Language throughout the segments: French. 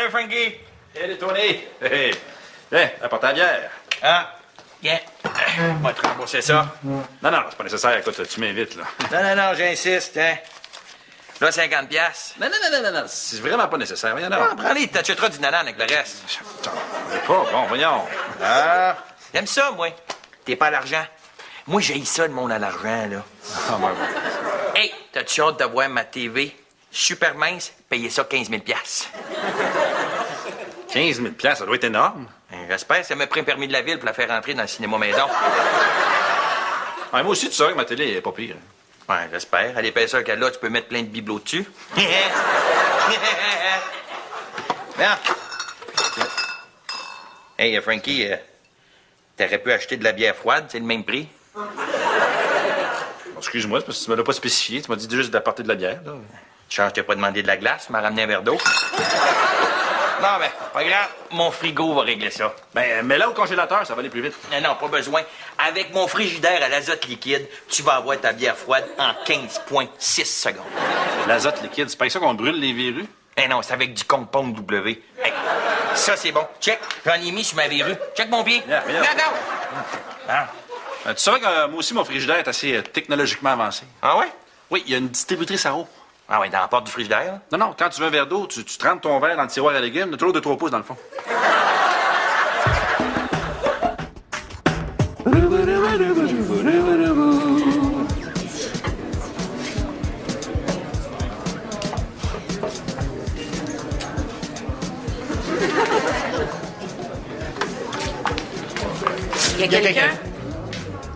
Frankie. Salut, Tony. Hey, viens, apporte la bière. Ah, bien. On va te rembourser ça. Non, c'est pas nécessaire. Écoute, tu m'invites, là. Non, j'insiste, hein. Là, 50 piastres. Non, c'est vraiment pas nécessaire. Voyons donc. Ah, prends-les, t'achèteras du nanan avec le reste. C'est pas bon, voyons. Ah, j'aime ça, moi. T'es pas à l'argent. Moi, j'haïs ça, le monde à l'argent, là. Ah, ouais. Hey, t'as-tu hâte de voir ma TV? Super mince, payez ça 15 000 piastres. 15 000 $, ça doit être énorme. J'espère, ça m'a pris un permis de la ville pour la faire rentrer dans le cinéma maison. Ouais, moi aussi, tu saurais que ma télé est pas pire. Ouais, j'espère. À l'épaisseur qu'elle a, tu peux mettre plein de bibelots dessus. Bien. Hey, Frankie, t'aurais pu acheter de la bière froide, c'est le même prix. Bon, excuse-moi, c'est parce que tu me l'as pas spécifié. Tu m'as dit juste d'apporter de la bière, là. Change, t'as pas demandé de la glace, tu m'as ramené un verre d'eau. Non, ben, pas grave. Mon frigo va régler ça. Ben, mets-la au congélateur, ça va aller plus vite. Non, pas besoin. Avec mon frigidaire à l'azote liquide, tu vas avoir ta bière froide en 15,6 secondes. L'azote liquide, c'est pas avec ça qu'on brûle les verrues? Eh non, c'est avec du compound W. Hey, ça, c'est bon. Check. J'en ai mis sur ma verrue. Check mon pied. Yeah. Regarde. Ah. Tu saurais que moi aussi, mon frigidaire est assez technologiquement avancé. Ah ouais? Oui, il y a une distributrice à eau. Ah ouais, dans la porte du frigidaire? Non, quand tu veux un verre d'eau, tu trempes ton verre dans le tiroir à légumes, toujours de 3 pouces dans le fond. Il y a quelqu'un?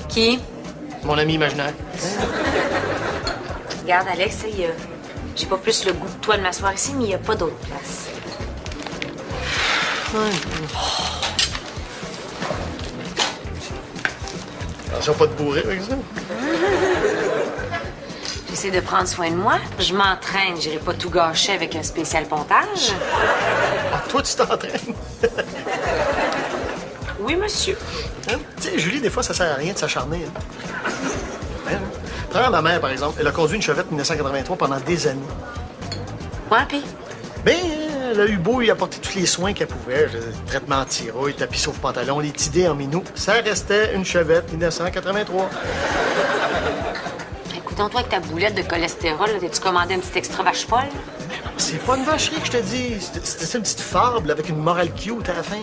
Qui? Mon ami imaginaire. Regarde, Alex, j'ai pas plus le goût que toi de m'asseoir ici, mais il n'y a pas d'autre place. Attention, pas de bourrer avec ça. J'essaie de prendre soin de moi. Je m'entraîne. J'irai pas tout gâcher avec un spécial pontage. Ah, toi, tu t'entraînes. Oui, monsieur. Hein? Tu sais, Julie, des fois, ça sert à rien de s'acharner. Hein? Prends ma mère, par exemple. Elle a conduit une Chevette 1983 pendant des années. Ouais, pis? Ben, elle a eu beau y apporter tous les soins qu'elle pouvait. Traitement anti-rouille, tapis sauve-pantalon, les tidés en minou. Ça restait une Chevette 1983. Écoute-toi avec ta boulette de cholestérol, là, t'as-tu commandé un petit extra vache folle? C'est pas une vacherie que je te dis. C'était une petite fable avec une morale cute à la fin.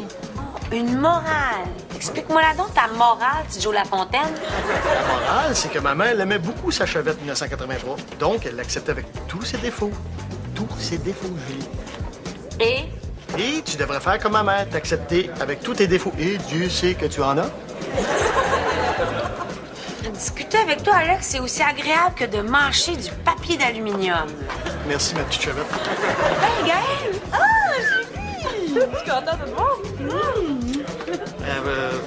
Une morale. Explique-moi là donc ta morale, petit Joe Lafontaine. La morale, c'est que ma mère, elle aimait beaucoup sa Chevette 1983. Donc, elle l'acceptait avec tous ses défauts. Tous ses défauts, Julie. Et tu devrais faire comme ma mère, t'accepter avec tous tes défauts. Et Dieu sait que tu en as. Discuter avec toi, Alex, c'est aussi agréable que de mâcher du papier d'aluminium. Merci, ma petite Chevette. Hey, Gaëlle! Ah, Julie! Je suis contente de te voir.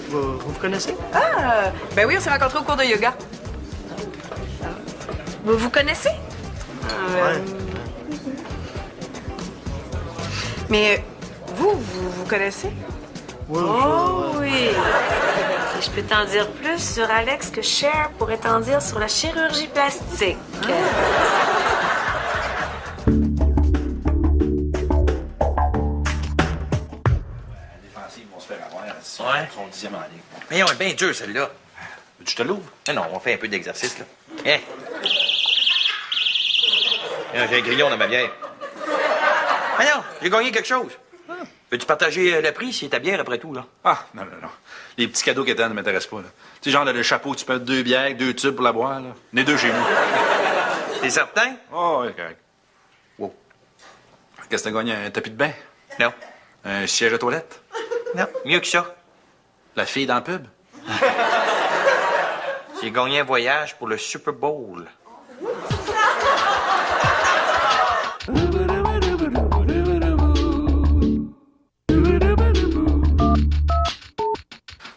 Vous vous connaissez? Ah, ben oui, on s'est rencontrés au cours de yoga. Vous vous connaissez? Ouais. Mais vous connaissez? Oui, Oh oui! Et je peux t'en dire plus sur Alex que Cher pourrait t'en dire sur la chirurgie plastique. Défensifs vont se faire avoir. Ouais. Son 10e en ligne. Mais on est bien dur, celle-là. Tu te l'ouvres? Non, on fait un peu d'exercice, là. Hein? J'ai un grillon dans ma bière. Ah non, j'ai gagné quelque chose. Veux-tu partager le prix? C'est ta bière, après tout, là. Ah, non. Les petits cadeaux qu'elle ne m'intéressent pas, là. Tu sais, genre, le chapeau, tu peux mettre 2 bières, 2 tubes pour la boire, là. On est 2 chez nous. T'es certain? Oh, ouais, correct. Wow. Qu'est-ce que t'as gagné? Un tapis de bain? Non. Un siège à toilette? Non, mieux que ça. La fille dans le pub? J'ai gagné un voyage pour le Super Bowl.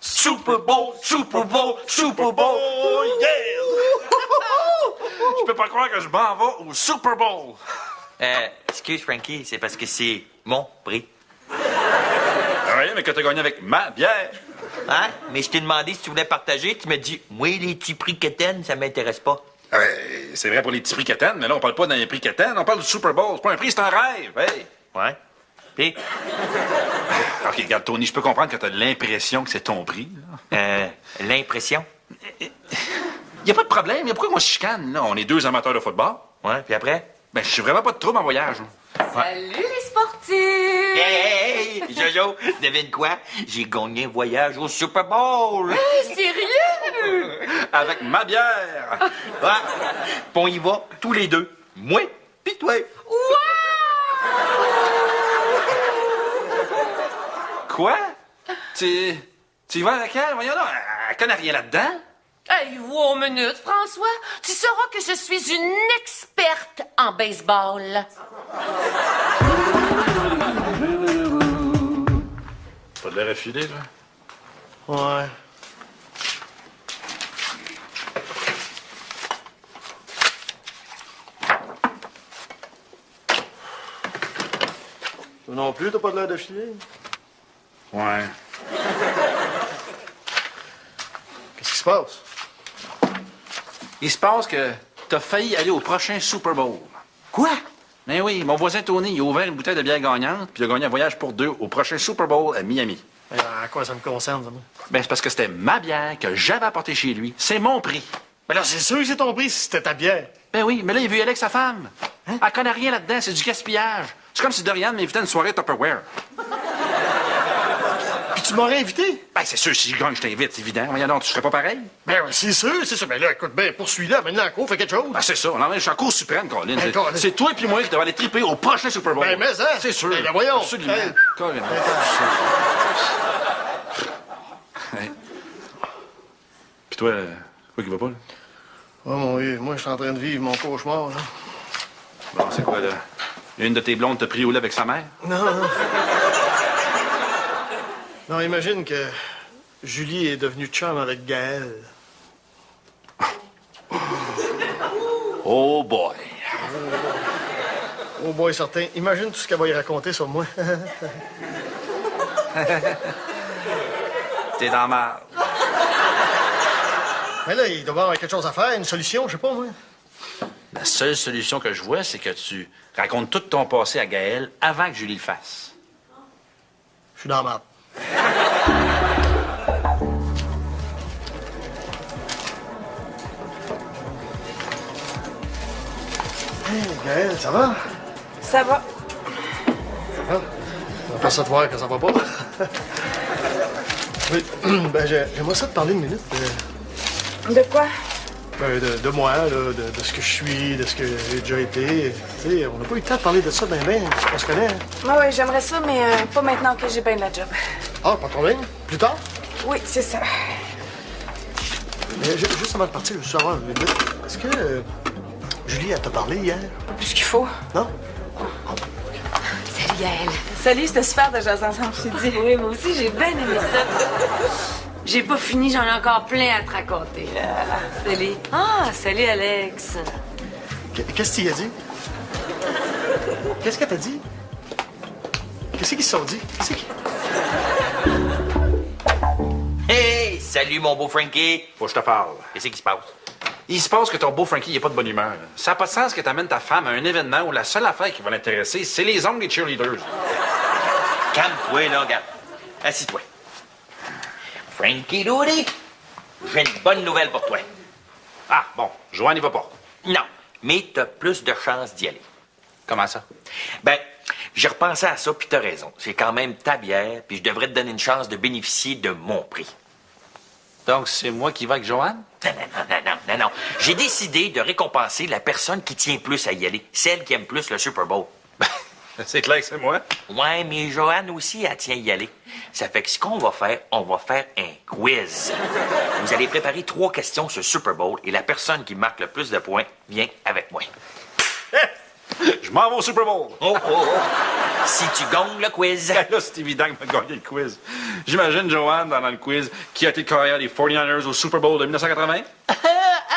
Super Bowl, Super Bowl, Super Bowl, yeah! Je peux pas croire que je m'en vais au Super Bowl. Excuse, Frankie, c'est parce que c'est mon prix. Ah oui, mais que t'as gagné avec ma bière. Hein? Mais je t'ai demandé si tu voulais partager, tu m'as dit, moi, les petits prix quétaines, ça m'intéresse pas. Ah ouais, c'est vrai pour les petits prix quétaines, mais là, on parle pas d'un prix quétaine, on parle du Super Bowl. C'est pas un prix, c'est un rêve. Hey. Ouais. Puis, OK, regarde, Tony, je peux comprendre que t'as l'impression que c'est ton prix. l'impression. Y a pas de problème. Pourquoi moi je chicane, là? On est deux amateurs de football. Ouais, puis après? Ben, je suis vraiment pas de trouble en voyage. Salut les sportifs! Hey, Jojo, devine quoi? J'ai gagné un voyage au Super Bowl. Sérieux? Avec ma bière. Ouais. Puis on y va tous les deux. Moi, pis toi. Quoi? Tu y vas avec elle? Voyons là, elle connaît rien là-dedans. Hey, wow, minute, François. Tu sauras que je suis une experte en baseball. Pas de l'air affilé, là. Ouais. Toi non plus, t'as pas de l'air de filer? Ouais. Qu'est-ce qui se passe? Il se passe que t'as failli aller au prochain Super Bowl. Quoi? Ben oui, mon voisin Tony, il a ouvert une bouteille de bière gagnante, puis il a gagné un voyage pour deux au prochain Super Bowl à Miami. À quoi ça me concerne, ça, moi? Ben, c'est parce que c'était ma bière que j'avais apportée chez lui. C'est mon prix. Mais là, c'est sûr que c'est ton prix si c'était ta bière. Ben oui, mais là, il veut y aller avec sa femme. Elle connaît rien là-dedans, c'est du gaspillage. C'est comme si Dorian m'invitait à une soirée Tupperware. Puis tu m'aurais invité? Ben, c'est sûr, si je gagne, je t'invite, c'est évident. Voyons donc, tu serais pas pareil? Ben oui, c'est sûr, c'est sûr. Ben là, écoute, ben, poursuis-la, maintenant en cours, fais quelque chose. Ben, c'est ça. Non, mais je suis en cour suprême, Colin. Ben, Colin. C'est toi et moi qui devons aller triper au prochain Super Bowl. Ben, mais ça. C'est sûr. Ben, voyons. Absolument. Hey. Colin. Hey. Puis toi, quoi qui va pas, là? Oh mon Dieu, moi, je suis en train de vivre mon cauchemar, là. Bon, c'est quoi, là? Une de tes blondes t'a pris au lait avec sa mère? Non, non. Non, imagine que Julie est devenue chum avec Gaël. Oh boy. Oh boy, certain. Imagine tout ce qu'elle va y raconter sur moi. T'es dans ma... Mais là, il doit y avoir quelque chose à faire, une solution, je sais pas, moi. La seule solution que je vois, c'est que tu racontes tout ton passé à Gaël avant que Julie le fasse. Je suis dans la merde. Hey, Gaël, ça va? Ça va. Ça va? On va pas ça te voir que ça va pas. Oui, ben, j'aimerais ça te parler une minute. De quoi? Ben, de moi, là, de ce que je suis, de ce que j'ai déjà été. Tu sais, on n'a pas eu le temps de parler de ça ben, on se connaît. Hein? Ouais, j'aimerais ça, mais pas maintenant que j'ai bien de la job. Ah, pas de problème. Plus tard? Oui, c'est ça. Mais juste avant de partir, je veux savoir une minute. Est-ce que Julie, elle t'a parlé hier? Plus ce qu'il faut. Non? Salut, Gaëlle. Salut, c'était super de jaser ensemble, je t'ai dit. Oui, moi aussi, j'ai bien aimé ça. J'ai pas fini, j'en ai encore plein à te raconter. Salut. Ah, salut, Alex. Qu'est-ce qu'il a dit? Qu'est-ce qu'elle t'a dit? Qu'est-ce qu'ils se sont dit? Hey, salut mon beau Frankie. Faut que je te parle. Qu'est-ce qui se passe? Il se passe que ton beau Frankie n'est pas de bonne humeur. Ça n'a pas de sens que tu amènes ta femme à un événement où la seule affaire qui va l'intéresser, c'est les ongles des cheerleaders. Calme-toi, là, regarde. Assis-toi. Frankie Doody, j'ai une bonne nouvelle pour toi. Ah, bon, Joanne n'y va pas. Non, mais t'as plus de chances d'y aller. Comment ça? Ben, j'ai repensé à ça, puis t'as raison. C'est quand même ta bière, puis je devrais te donner une chance de bénéficier de mon prix. Donc, c'est moi qui vais avec Joanne? Non. J'ai décidé de récompenser la personne qui tient plus à y aller. Celle qui aime plus le Super Bowl. C'est clair que c'est moi. Ouais, mais Joanne aussi, elle tient à y aller. Ça fait que ce qu'on va faire, on va faire un quiz. Vous allez préparer 3 questions sur le Super Bowl et la personne qui marque le plus de points vient avec moi. Je m'en vais au Super Bowl. Oh. Si tu gagnes le quiz. Là, c'est évident que je vais gagner le quiz. J'imagine Joanne dans le quiz qui a été le carrière des 49ers au Super Bowl de 1980.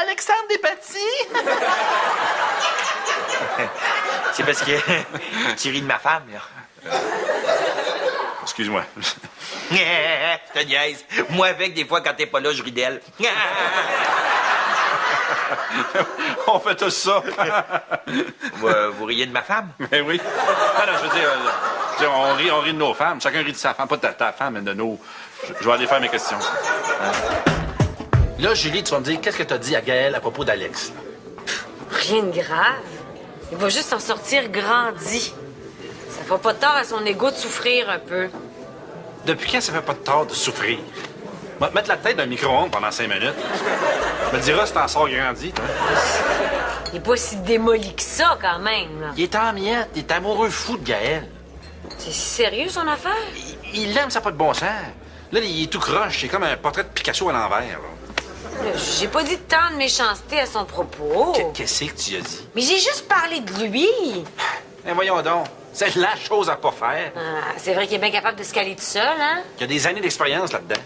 Alexandre Despatie. C'est parce que tu ris de ma femme, là. Excuse-moi. Je te niaise. Moi, avec, des fois, quand t'es pas là, je ris d'elle. On fait tout ça. Vous riez de ma femme? Mais oui. Ah non, je veux dire, Tu sais, on rit de nos femmes. Chacun rit de sa femme. Pas de ta femme, mais de nos... Je vais aller faire mes questions. Là, Julie, tu vas me dire qu'est-ce que tu as dit à Gaël à propos d'Alex? Rien de grave. Il va juste en sortir grandi. Ça fera pas tort à son ego de souffrir un peu. Depuis quand ça fait pas de tort de souffrir? Va te mettre la tête dans le micro-ondes pendant 5 minutes. Tu me diras si t'en sors grandi, toi. Il est pas si démoli que ça, quand même, là. Il est en miettes. Il est amoureux fou de Gaël. C'est sérieux, son affaire? Il l'aime, ça n'a pas de bon sens. Là, il est tout croche. C'est comme un portrait de Picasso à l'envers. Là. J'ai pas dit tant de méchanceté à son propos. Qu'est-ce que tu as dit? Mais j'ai juste parlé de lui. Eh, voyons donc. C'est la chose à pas faire. Ah, c'est vrai qu'il est bien capable de se caler tout seul, hein? Il y a des années d'expérience là-dedans.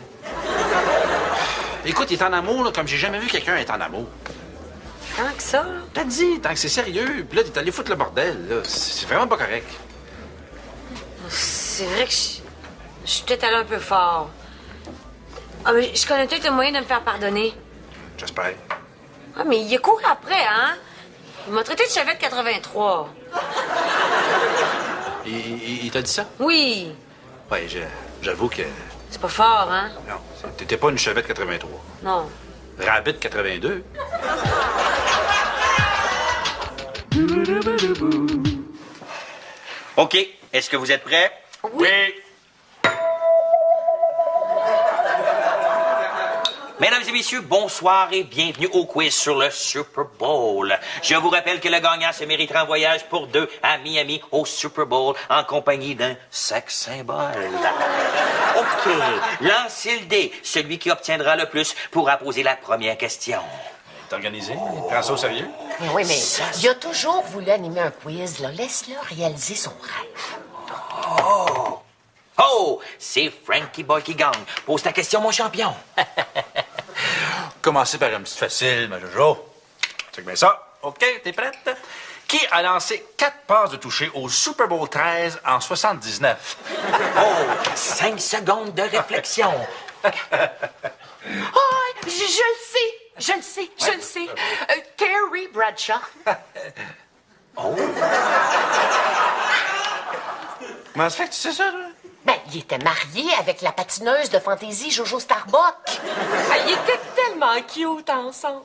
Écoute, il est en amour, là, comme j'ai jamais vu quelqu'un être en amour. Tant que ça, là? T'as dit, tant que c'est sérieux. Puis là, t'es allé foutre le bordel, là. C'est vraiment pas correct. C'est vrai que je suis peut-être allé un peu fort. Ah, mais je connais peut-être le moyen de me faire pardonner. J'espère. Ah, mais il a couru après, hein? Il m'a traité de Chevette 83. Il t'a dit ça? Oui. Ouais, j'avoue que... C'est pas fort, hein? Non, t'étais pas une Chevette 83. Non. Rabbit 82. OK. Est-ce que vous êtes prêts? Oui. Mesdames et messieurs, bonsoir et bienvenue au quiz sur le Super Bowl. Je vous rappelle que le gagnant se méritera un voyage pour 2 à Miami au Super Bowl en compagnie d'un sex symbole. OK, lancez le dé. Celui qui obtiendra le plus pourra poser la première question. T'es organisé? Prends ça au sérieux? Oui, mais il a toujours voulu animer un quiz, là. Laisse-le réaliser son rêve. Oh, c'est Frankie Boy qui gagne. Pose ta question, mon champion. Commencer par une petite facile, ma Jojo. Check bien ça. OK, t'es prête? Qui a lancé 4 passes de toucher au Super Bowl 13 en 79? Oh, 5 secondes de réflexion. Oh, je le sais. Terry Bradshaw. Comment ça fait que tu sais ça, là? Ben, il était marié avec la patineuse de fantaisie Jojo Starbuck. Ils étaient tellement cute ensemble.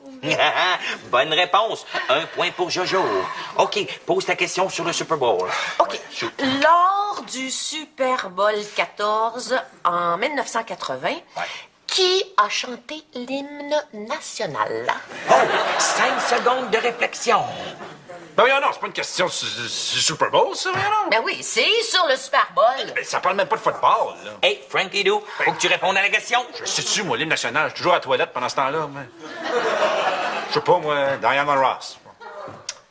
Bonne réponse. 1 point pour Jojo. OK, pose ta question sur le Super Bowl. OK. Lors du Super Bowl 14 en 1980, qui a chanté l'hymne national? Oh, 5 secondes de réflexion. Ben oui, non, c'est pas une question du Super Bowl, ça, non? Ben oui, c'est sur le Super Bowl. Ben, ça parle même pas de football, là. Hey, Frankie Doo, faut que tu répondes à la question. Je sais-tu, moi, l'hymne national, je suis toujours à la toilette pendant ce temps-là, moi. Je sais pas, moi, Diana Ross.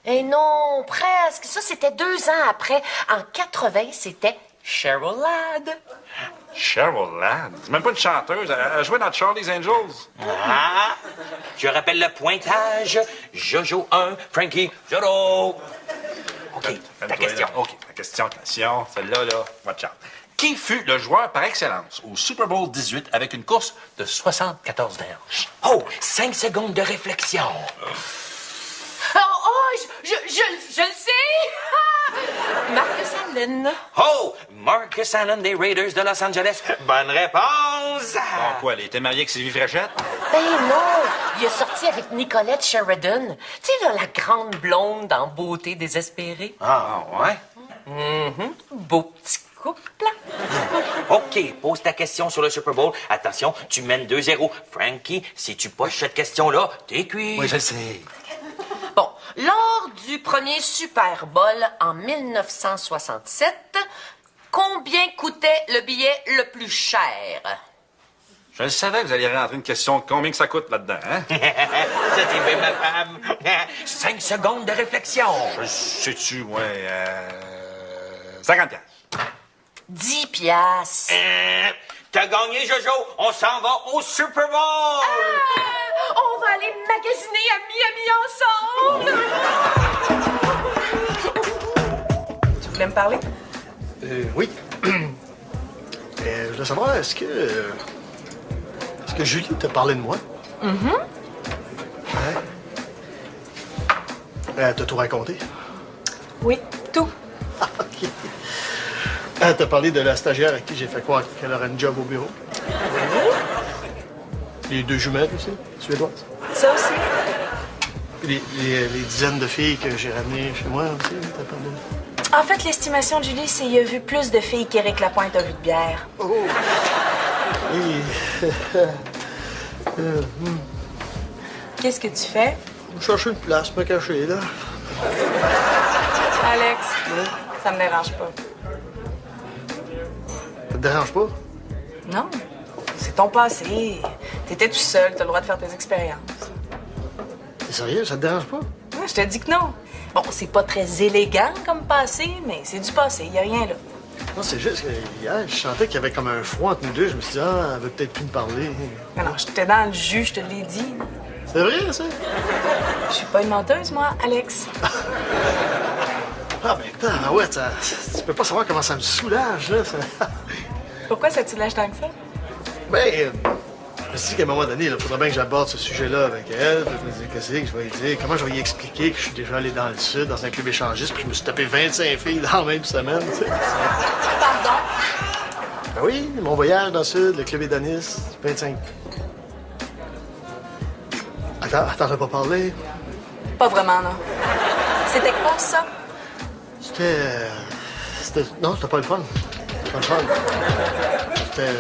Eh non, presque. Ça, c'était 2 ans après. En 80, c'était Cheryl Ladd. Cheryl Ladd? C'est même pas une chanteuse. Elle jouait dans Charlie's Angels. Ah, je rappelle le pointage. Jojo 1, Frankie 0. OK, ta question. OK, la question, attention. Celle-là, là, watch out. Qui fut le joueur par excellence au Super Bowl 18 avec une course de 74 verges? Oh, 5 secondes de réflexion. Je le sais! Marcus Allen. Oh, Marcus Allen des Raiders de Los Angeles. Bonne réponse. Bon, quoi, elle était mariée avec Sylvie Fréchette? Ben non, il est sorti avec Nicolette Sheridan. Tu sais, là, la grande blonde en beauté désespérée. Ah, ouais? Beau petit couple. OK, pose ta question sur le Super Bowl. Attention, tu mènes 2-0. Frankie, si tu poches cette question-là, t'es cuit. Oui, je le sais. Bon, lors du premier Super Bowl en 1967, combien coûtait le billet le plus cher? Je le savais que vous alliez rentrer une question de combien que ça coûte là-dedans, hein? Ça, c'est bien ma femme. 5 secondes de réflexion. Je sais-tu, moi, 50 piastres. 10 piastres. T'as gagné, Jojo. On s'en va au Super Bowl. On va aller magasiner à Miami ensemble. Tu voulais me parler? Oui. Je voulais savoir, est-ce que Julie t'a parlé de moi? T'as tout raconté? Oui, tout. OK. Ah, t'as parlé de la stagiaire à qui j'ai fait croire qu'elle aurait une job au bureau. Les 2 jumelles aussi, suédoises. Ça aussi. Les dizaines de filles que j'ai ramenées chez moi aussi, t'as parlé. En fait, l'estimation de Julie, c'est qu'il a vu plus de filles qu'Éric Lapointe a vu de bière. Oh! Qu'est-ce que tu fais? Je cherche une place, me cacher, là. Alex, ça me dérange pas. Ça te dérange pas? Non, c'est ton passé. T'étais tout seul, t'as le droit de faire tes expériences. T'es sérieux? Ça te dérange pas? Ouais, je te dis que non. Bon, c'est pas très élégant comme passé, mais c'est du passé, y a rien là. Non, c'est juste que hier, je sentais qu'il y avait comme un froid entre nous deux. Je me suis dit, ah, elle veut peut-être plus me parler. Mais non, j'étais dans le jus, je te l'ai dit. C'est vrai, ça? Je suis pas une menteuse, moi, Alex. Ah, ben, ouais, tu peux pas savoir comment ça me soulage, là. Ça... Pourquoi ça te soulage tant que ça? Ben, je me suis dit qu'à un moment donné, il faudrait bien que j'aborde ce sujet-là avec elle. Puis je me disais, qu'est-ce que je vais lui dire? Comment je vais lui expliquer que je suis déjà allé dans le sud, dans un club échangiste, puis je me suis tapé 25 filles dans la même semaine, tu sais? Pardon? Ben oui, mon voyage dans le sud, le club Édanis, 25. Attends, t'en as pas parlé? Pas vraiment, non. C'était quoi, ça? Non, c'était pas le fun. C'était pas le fun. C'était...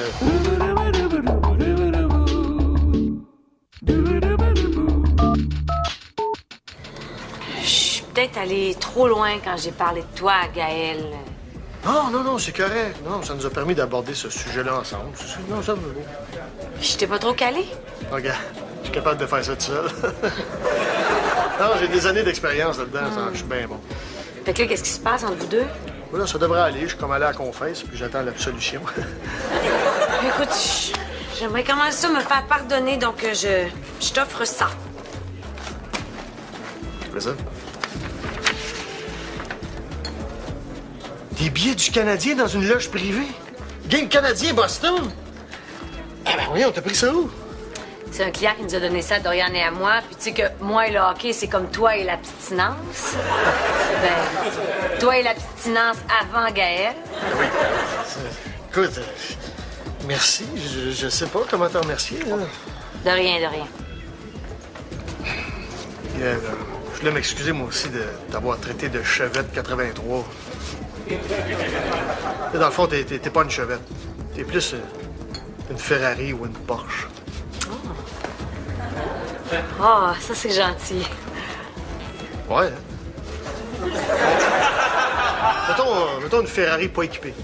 Je suis peut-être allée trop loin quand j'ai parlé de toi à Gaël. Non, c'est correct. Non, ça nous a permis d'aborder ce sujet-là ensemble. Non, ça me va. Je t'ai pas trop calé? Regarde, je suis capable de faire ça tout seul. Non, j'ai des années d'expérience là-dedans, ça, je suis bien bon. Fait que là, qu'est-ce qui se passe entre vous deux? Voilà, ça devrait aller. Je suis comme allé à la confesse, puis j'attends l'absolution. Écoute, j'aimerais comment ça me faire pardonner, donc je t'offre ça. Fais ça. Des billets du Canadien dans une loge privée? Game Canadien Boston? Eh ben voyons, t'as pris ça où? C'est un client qui nous a donné ça à Dorian et à moi. Puis tu sais que moi et le hockey, c'est comme toi et l'abstinence. Ben, toi et l'abstinence avant Gaël. Oui. Écoute, merci. Je sais pas comment te remercier, là. De rien, de rien. Je voulais m'excuser, moi aussi, de t'avoir traité de chevette 83. Dans le fond, t'es pas une chevette. T'es plus une Ferrari ou une Porsche. Ah, ça, c'est gentil. Ouais. Mettons une Ferrari pas équipée.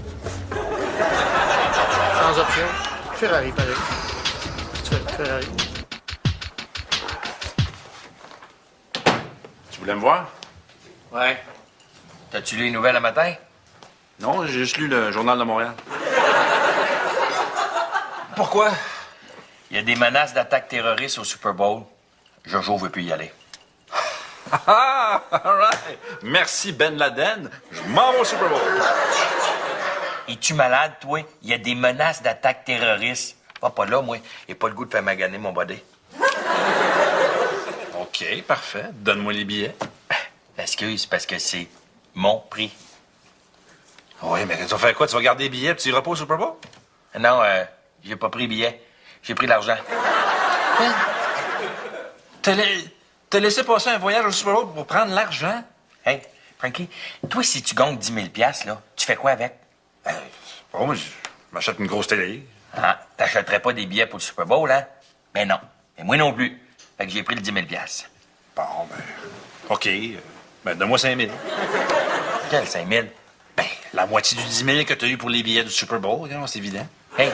Sans option. Ferrari, pareil. Tu fais Ferrari. Tu voulais me voir? Ouais. T'as-tu lu les nouvelles un matin? Non, j'ai juste lu le Journal de Montréal. Pourquoi? Il y a des menaces d'attaque terroriste au Super Bowl. Jojo veut plus y aller. Ah, all right. Merci Ben Laden. Je m'en vais au Super Bowl. Es-tu malade, toi? Il y a des menaces d'attaque terroriste. Pas là, moi. J'ai pas le goût de faire maganer mon body. OK, parfait. Donne-moi les billets. Excuse, parce que c'est mon prix. Oui, mais tu vas faire quoi? Tu vas garder les billets et tu iras pas au Super Bowl? Non, j'ai pas pris billet. J'ai pris l'argent. T'as laissé passer un voyage au Super Bowl pour prendre l'argent? Hey, Frankie, toi, si tu gagnes 10 000 $, là, tu fais quoi avec? Bon, moi, je m'achète une grosse télé. Ah, t'achèterais pas des billets pour le Super Bowl, hein? Mais non. Et moi non plus. Fait que j'ai pris le 10 000 $. Bon, ben, OK. Ben, donne-moi 5 000. Quel 5 000? Ben, la moitié du 10 000 que t'as eu pour les billets du Super Bowl, hein, c'est évident. Hey,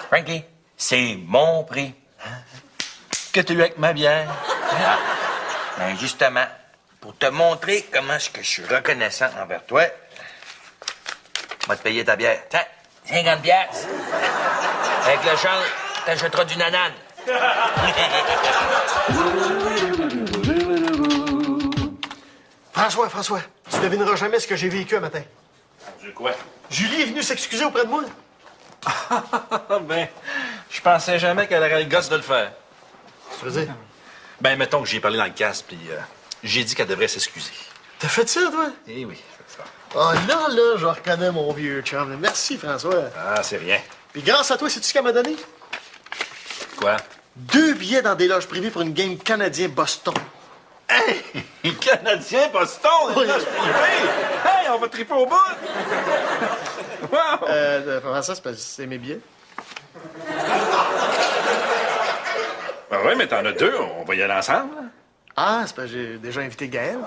Frankie, c'est mon prix. Que t'as eu avec ma bière? Ah, ben justement, pour te montrer comment est-ce que je suis reconnaissant envers toi, je vais te payer ta bière. Tiens, 50 $. Avec le change, t'achèteras du nanane. François, tu devineras jamais ce que j'ai vécu un matin. Du quoi? Julie est venue s'excuser auprès de moi. Ben, je pensais jamais qu'elle aurait le gosse de le faire. Tu veux dire? Ben, mettons que j'ai parlé dans le casque, puis j'ai dit qu'elle devrait s'excuser. T'as fait ça, toi? Eh oui, c'est ça. Ah, là, je reconnais mon vieux chum. Merci, François. Ah, c'est rien. Puis grâce à toi, sais-tu ce qu'elle m'a donné? Quoi? 2 billets dans des loges privées pour une game canadien-Boston. Hey! Canadien, Boston, Oui. des loges privées! Hey, on va triper au bout! Wow! François, c'est parce que c'est mes billets. Ben oui, mais t'en as 2, on va y aller ensemble. Ah, c'est parce que j'ai déjà invité Gaël.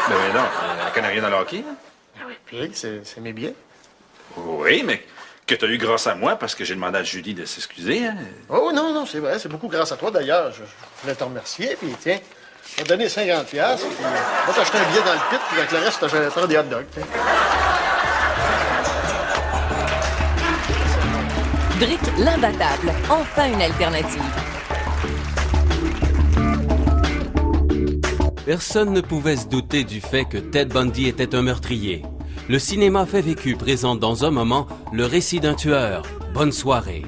Ben oui, non, elle connaît rien dans le hockey. Hein? Puis, c'est mes billets. Oui, mais que t'as eu grâce à moi parce que j'ai demandé à Julie de s'excuser. Hein? Oh, non, c'est vrai. C'est beaucoup grâce à toi, d'ailleurs. Je voulais te remercier, puis tiens, je vais te donner 50$, puis va t'acheter un billet dans le pit, puis avec le reste, t'achèteras des hot dogs. Tiens. Brick l'imbattable, enfin une alternative. Personne ne pouvait se douter du fait que Ted Bundy était un meurtrier. Le cinéma fait vécu présente dans un moment le récit d'un tueur. Bonne soirée.